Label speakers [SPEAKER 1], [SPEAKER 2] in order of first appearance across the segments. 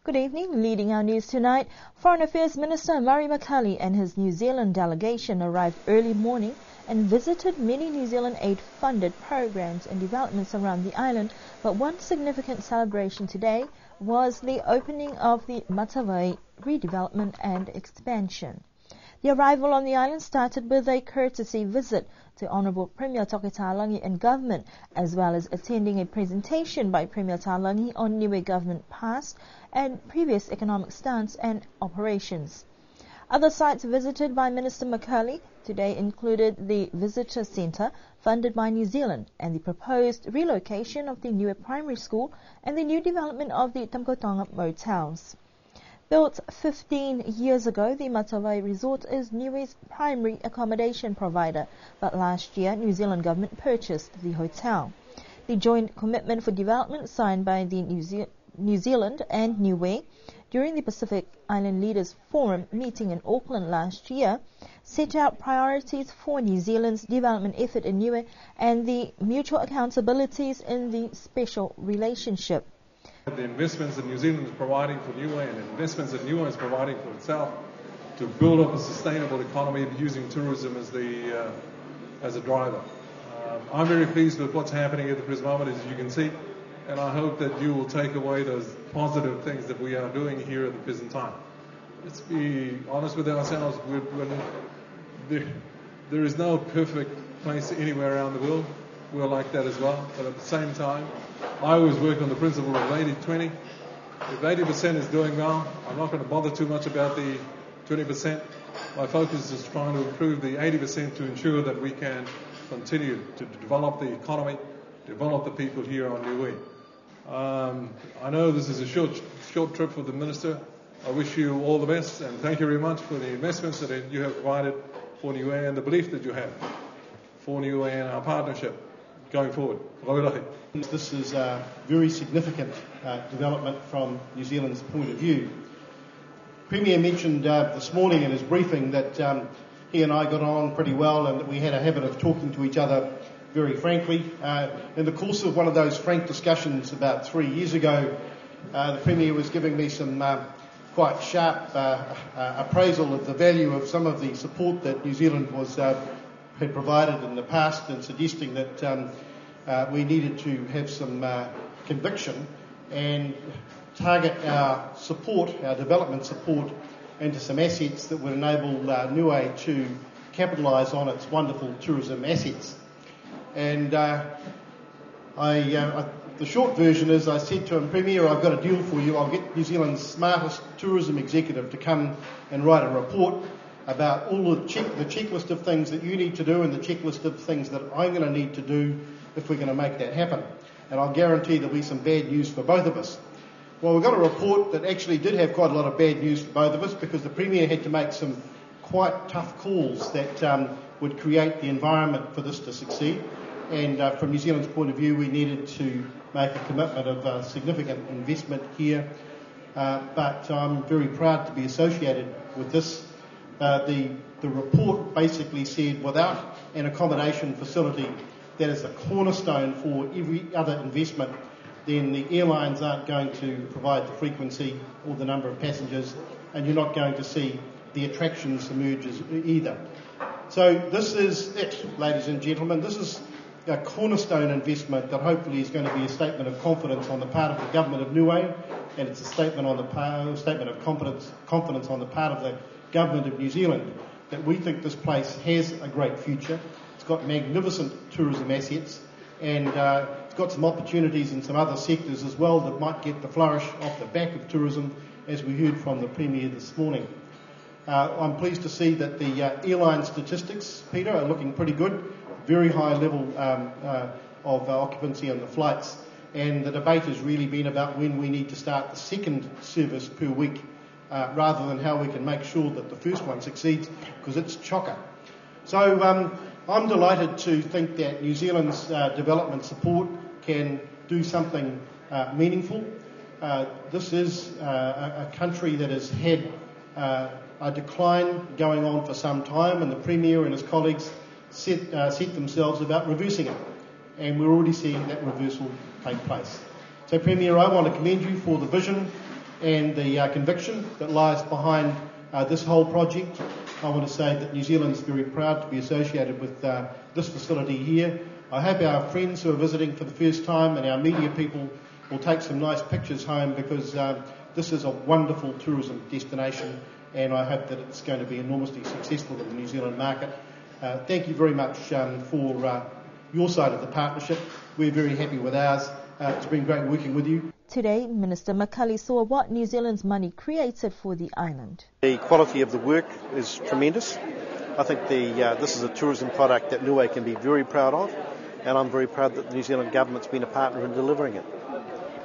[SPEAKER 1] Good evening. Leading our news tonight, Foreign Affairs Minister Murray McCully and his New Zealand delegation arrived early morning and visited many New Zealand aid-funded programs and developments around the island. But one significant celebration today was the opening of the Matawai redevelopment and expansion. The arrival on the island started with a courtesy visit to Honourable Premier Toke Talangi and government, as well as attending a presentation by Premier Talangi on Niue government past and previous economic stance and operations. Other sites visited by Minister McCully today included the Visitor Centre, funded by New Zealand, and the proposed relocation of the Niue Primary School and the new development of the Tamkotonga Motels. Built 15 years ago, the Matawai Resort is Niue's primary accommodation provider, but last year New Zealand government purchased the hotel. The joint commitment for development signed by the New Zealand and Niue during the Pacific Island Leaders Forum meeting in Auckland last year set out priorities for New Zealand's development effort in Niue and the mutual accountabilities in the special relationship.
[SPEAKER 2] The investments that New Zealand is providing for Niue and the investments that Niue is providing for itself to build up a sustainable economy using tourism as a driver. I'm very pleased with what's happening at the present moment, as you can see, and I hope that you will take away those positive things that we are doing here at the present time. Let's be honest with ourselves. There is no perfect place anywhere around the world. We're like that as well, but at the same time, I always work on the principle of 80-20. If 80% is doing well, I'm not going to bother too much about the 20%. My focus is trying to improve the 80% to ensure that we can continue to develop the economy, develop the people here on Niue. I know this is a short trip for the Minister. I wish you all the best, and thank you very much for the investments that you have provided for Niue and the belief that you have for Niue and our partnership going forward.
[SPEAKER 3] This is a very significant development from New Zealand's point of view. Premier mentioned this morning in his briefing that he and I got on pretty well and that we had a habit of talking to each other very frankly. In the course of one of those frank discussions about 3 years ago, the Premier was giving me some quite sharp appraisal of the value of some of the support that New Zealand had provided in the past, and suggesting that we needed to have some conviction and target our support, our development support, into some assets that would enable Niue to capitalise on its wonderful tourism assets. And the short version is, I said to him, Premier, I've got a deal for you. I'll get New Zealand's smartest tourism executive to come and write a report about all the checklist of things that you need to do and the checklist of things that I'm going to need to do if we're going to make that happen. And I'll guarantee there'll be some bad news for both of us. Well, we've got a report that actually did have quite a lot of bad news for both of us, because the Premier had to make some quite tough calls that would create the environment for this to succeed. And from New Zealand's point of view, we needed to make a commitment of significant investment here. But I'm very proud to be associated with this. The report basically said without an accommodation facility that is a cornerstone for every other investment, then the airlines aren't going to provide the frequency or the number of passengers, and you're not going to see the attractions emerge either. So this is it, ladies and gentlemen. This is a cornerstone investment that hopefully is going to be a statement of confidence on the part of the government of Niue, and it's a statement of confidence on the part of the government of New Zealand that we think this place has a great future. It's got magnificent tourism assets, and it's got some opportunities in some other sectors as well that might get the flourish off the back of tourism, as we heard from the Premier this morning. I'm pleased to see that the airline statistics, Peter, are looking pretty good. Very high level of occupancy on the flights, and the debate has really been about when we need to start the second service per week, rather than how we can make sure that the first one succeeds, because it's chocker. So I'm delighted to think that New Zealand's development support can do something meaningful. This is a country that has had a decline going on for some time, and the Premier and his colleagues set themselves about reversing it. And we're already seeing that reversal take place. So, Premier, I want to commend you for the vision and the conviction that lies behind this whole project. I want to say that New Zealand's very proud to be associated with this facility here. I hope our friends who are visiting for the first time and our media people will take some nice pictures home, because this is a wonderful tourism destination, and I hope that it's going to be enormously successful in the New Zealand market. Thank you very much for your side of the partnership. We're very happy with ours. It's been great working with you.
[SPEAKER 1] Today, Minister Macaulay saw what New Zealand's money created for the island.
[SPEAKER 4] The quality of the work is tremendous. I think this is a tourism product that Niue can be very proud of, and I'm very proud that the New Zealand government's been a partner in delivering it.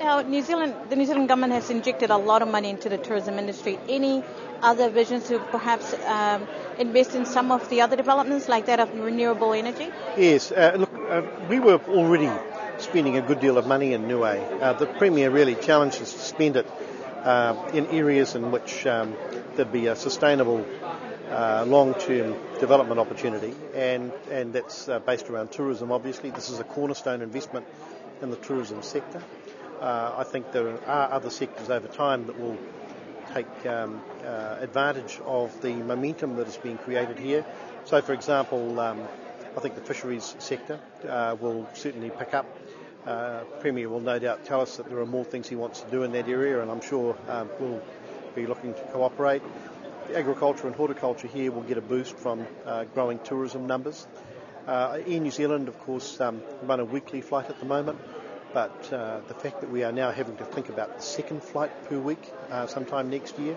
[SPEAKER 5] Now, the New Zealand government has injected a lot of money into the tourism industry. Any other visions to perhaps invest in some of the other developments, like that of renewable energy?
[SPEAKER 4] Yes, we were already spending a good deal of money in Niue. The Premier really challenged us to spend it in areas in which there'd be a sustainable long-term development opportunity, and that's based around tourism. Obviously, this is a cornerstone investment in the tourism sector. I think there are other sectors over time that will take advantage of the momentum that is being created here. So, for example, I think the fisheries sector will certainly pick up. Premier will no doubt tell us that there are more things he wants to do in that area, and I'm sure we'll be looking to cooperate. The agriculture and horticulture here will get a boost from growing tourism numbers. Air New Zealand, of course, run a weekly flight at the moment, but the fact that we are now having to think about the second flight per week sometime next year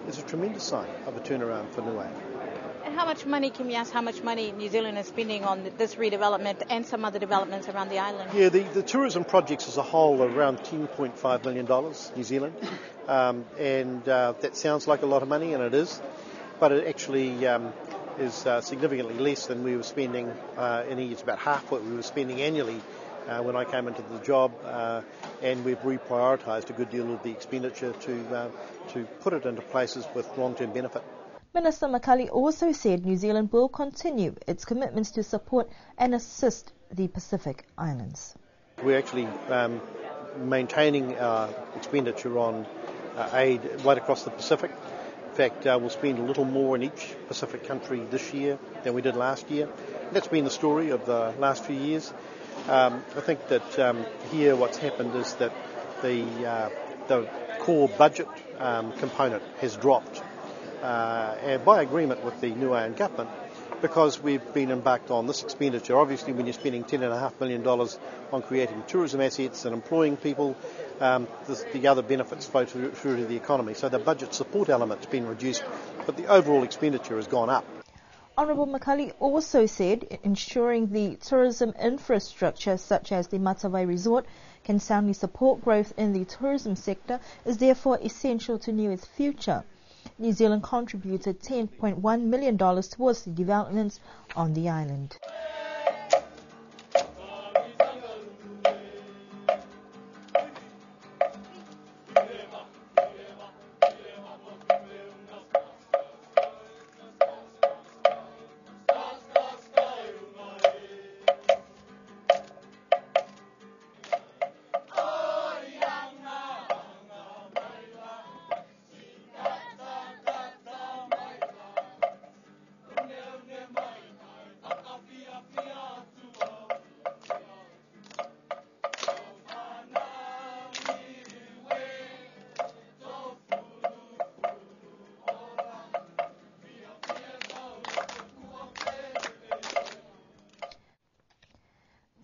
[SPEAKER 4] is a tremendous sign of a turnaround for Niue.
[SPEAKER 5] And how much money, can we ask how much money New Zealand is spending on this redevelopment and some other developments around the island?
[SPEAKER 4] Yeah, the tourism projects as a whole are around $10.5 million New Zealand, and that sounds like a lot of money, and it is, but it actually is significantly less than we were spending it's about half what we were spending annually when I came into the job, and we've reprioritised a good deal of the expenditure to put it into places with long-term benefit.
[SPEAKER 1] Minister Macaulay also said New Zealand will continue its commitments to support and assist the Pacific Islands.
[SPEAKER 4] We're actually maintaining our expenditure on aid right across the Pacific. In fact, we'll spend a little more in each Pacific country this year than we did last year. That's been the story of the last few years. I think that here what's happened is that the core budget component has dropped by agreement with the Niuean government, because we've been embarked on this expenditure. Obviously, when you're spending $10.5 million on creating tourism assets and employing people, the other benefits flow through to the economy. So the budget support element's been reduced, but the overall expenditure has gone up.
[SPEAKER 1] Honourable Macaulay also said ensuring the tourism infrastructure, such as the Matawai Resort, can soundly support growth in the tourism sector is therefore essential to Niue's future. New Zealand contributed $10.1 million towards the developments on the island.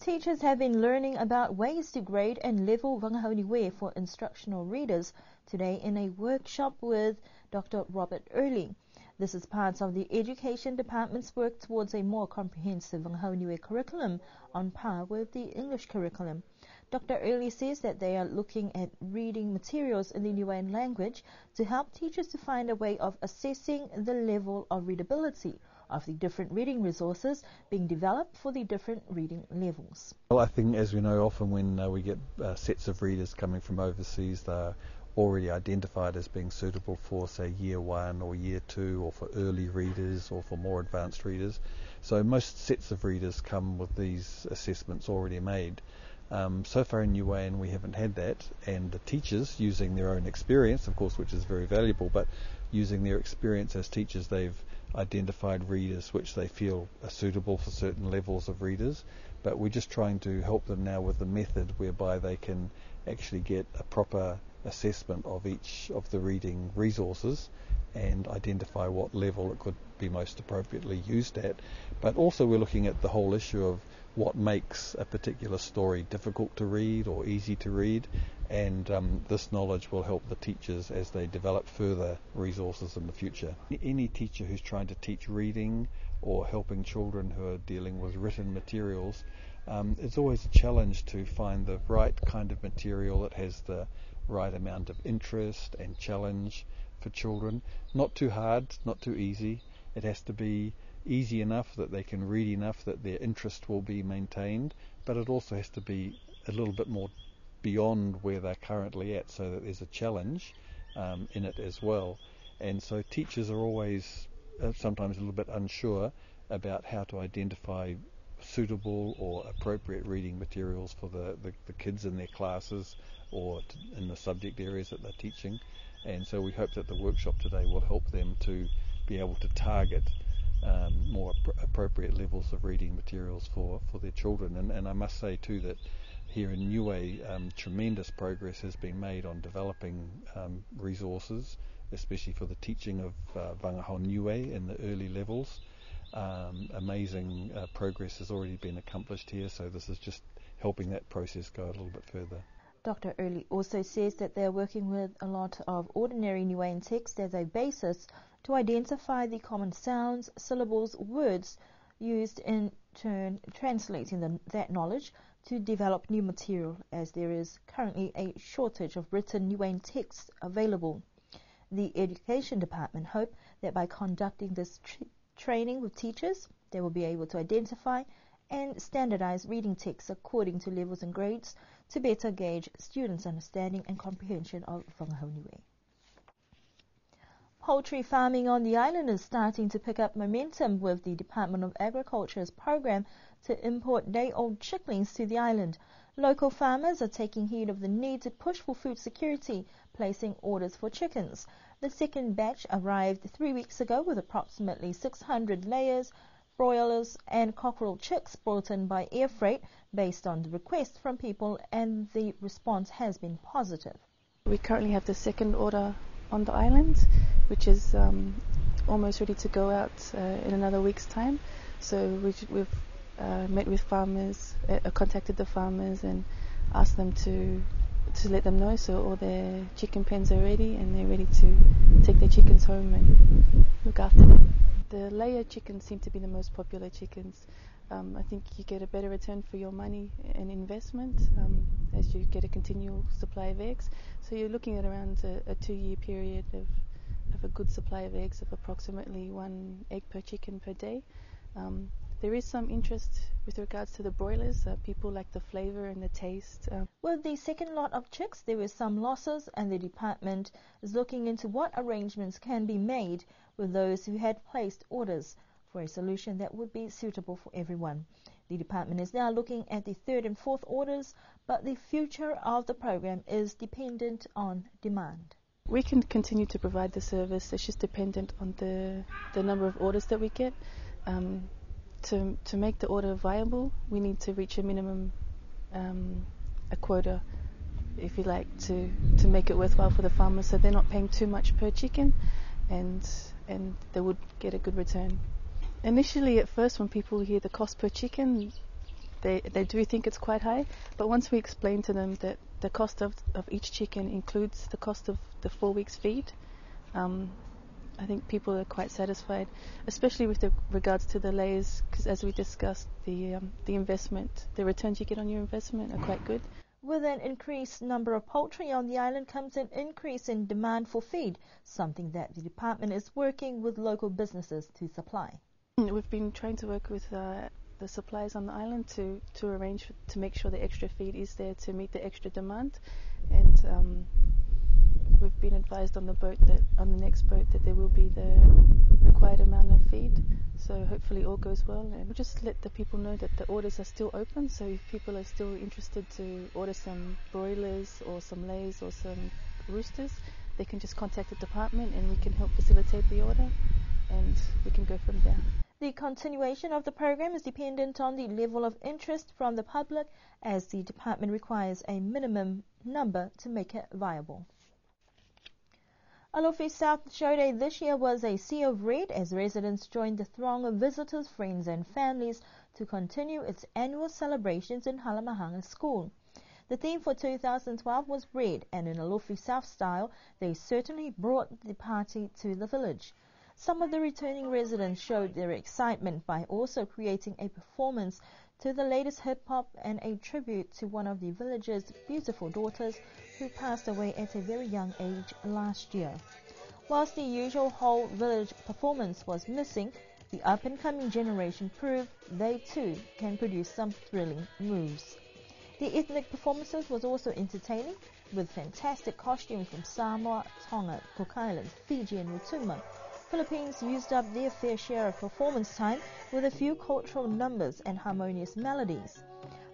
[SPEAKER 1] Teachers have been learning about ways to grade and level Whangahauniwe for instructional readers today in a workshop with Dr. Robert Early. This is part of the Education Department's work towards a more comprehensive Whangahauniwe curriculum on par with the English curriculum. Dr. Early says that they are looking at reading materials in the Niuean language to help teachers to find a way of assessing the level of readability of the different reading resources being developed for the different reading levels.
[SPEAKER 6] Well, I think, as we know, often when we get sets of readers coming from overseas, they're already identified as being suitable for, say, Year 1 or Year 2, or for early readers or for more advanced readers. So most sets of readers come with these assessments already made. So far in UAN we haven't had that, and the teachers, using their own experience, of course, which is very valuable, but using their experience as teachers, they've identified readers which they feel are suitable for certain levels of readers. But we're just trying to help them now with a method whereby they can actually get a proper assessment of each of the reading resources and identify what level it could be most appropriately used at. But also we're looking at the whole issue of what makes a particular story difficult to read or easy to read, and this knowledge will help the teachers as they develop further resources in the future. Any teacher who's trying to teach reading or helping children who are dealing with written materials, it's always a challenge to find the right kind of material that has the right amount of interest and challenge for children. Not too hard, not too easy. It has to be easy enough that they can read enough that their interest will be maintained, but it also has to be a little bit more beyond where they're currently at, so that there's a challenge in it as well. And so teachers are always sometimes a little bit unsure about how to identify suitable or appropriate reading materials for the kids in their classes or in the subject areas that they're teaching. And so we hope that the workshop today will help them to be able to target more appropriate levels of reading materials for their children. And I must say too that here in Niue, tremendous progress has been made on developing resources, especially for the teaching of Wangahao Niue in the early levels. Amazing progress has already been accomplished here, so this is just helping that process go a little bit further.
[SPEAKER 1] Dr. Early also says that they're working with a lot of ordinary Niuean text as a basis to identify the common sounds, syllables, words used, in turn translating that knowledge to develop new material, as there is currently a shortage of written Niuean texts available. The Education Department hope that by conducting this training with teachers, they will be able to identify and standardize reading texts according to levels and grades to better gauge students' understanding and comprehension of Wangahao Niue. Poultry farming on the island is starting to pick up momentum, with the Department of Agriculture's program to import day-old chicklings to the island. Local farmers are taking heed of the need to push for food security, placing orders for chickens. The second batch arrived 3 weeks ago with approximately 600 layers, broilers and cockerel chicks brought in by air freight based on the request from people, and the response has been positive.
[SPEAKER 7] We currently have the second order on the island, which is almost ready to go out in another week's time. So we've met with farmers, contacted the farmers and asked them to let them know, so all their chicken pens are ready and they're ready to take their chickens home and look after them. The layer chickens seem to be the most popular chickens. I think you get a better return for your money and investment as you get a continual supply of eggs. So you're looking at around a 2-year period of a good supply of eggs of approximately 1 egg per chicken per day. There is some interest with regards to the broilers. People like the flavour and the taste.
[SPEAKER 1] With the second lot of chicks, there were some losses, and the department is looking into what arrangements can be made with those who had placed orders for a solution that would be suitable for everyone. The department is now looking at the third and fourth orders, but the future of the program is dependent on demand.
[SPEAKER 7] We can continue to provide the service. It's just dependent on the number of orders that we get. To make the order viable, we need to reach a minimum, a quota, if you like, to make it worthwhile for the farmers, so they're not paying too much per chicken, and they would get a good return. Initially, at first, when people hear the cost per chicken, they do think it's quite high, but once we explain to them that the cost of each chicken includes the cost of the 4 weeks feed, I think people are quite satisfied, especially with regards to the layers, because as we discussed, the investment, the returns you get on your investment are quite good.
[SPEAKER 1] With an increased number of poultry on the island comes an increase in demand for feed, something that the department is working with local businesses to supply.
[SPEAKER 7] We've been trying to work with the suppliers on the island to arrange to make sure the extra feed is there to meet the extra demand, and we've been advised on the next boat that there will be the required amount of feed, So hopefully all goes well, and we'll just let the people know that the orders are still open. So if people are still interested to order some broilers or some lays or some roosters, they can just contact the department and we can help facilitate the order, and we can go from there.
[SPEAKER 1] The continuation of the program is dependent on the level of interest from the public, as the department requires a minimum number to make it viable. Alofi South Show Day this year was a sea of red as residents joined the throng of visitors, friends and families to continue its annual celebrations in Halamahanga School. The theme for 2012 was red, and in Alofi South style, they certainly brought the party to the village. Some of the returning residents showed their excitement by also creating a performance to the latest hip-hop and a tribute to one of the village's beautiful daughters who passed away at a very young age last year. Whilst the usual whole village performance was missing, the up-and-coming generation proved they too can produce some thrilling moves. The ethnic performances was also entertaining, with fantastic costumes from Samoa, Tonga, Cook Islands, Fiji and Rotuma. Philippines used up their fair share of performance time with a few cultural numbers and harmonious melodies.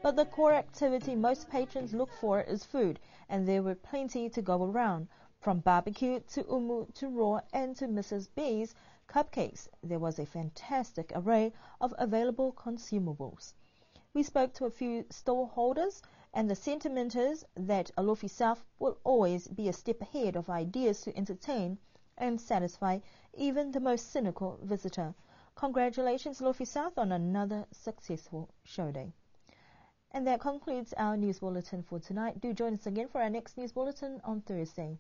[SPEAKER 1] But the core activity most patrons look for is food, and there were plenty to go around. From barbecue to umu to raw and to Mrs. B's cupcakes, there was a fantastic array of available consumables. We spoke to a few stall holders, and the sentiment is that Alofi South will always be a step ahead of ideas to entertain and satisfy even the most cynical visitor. Congratulations, Alofi South, on another successful show day. And that concludes our news bulletin for tonight. Do join us again for our next news bulletin on Thursday.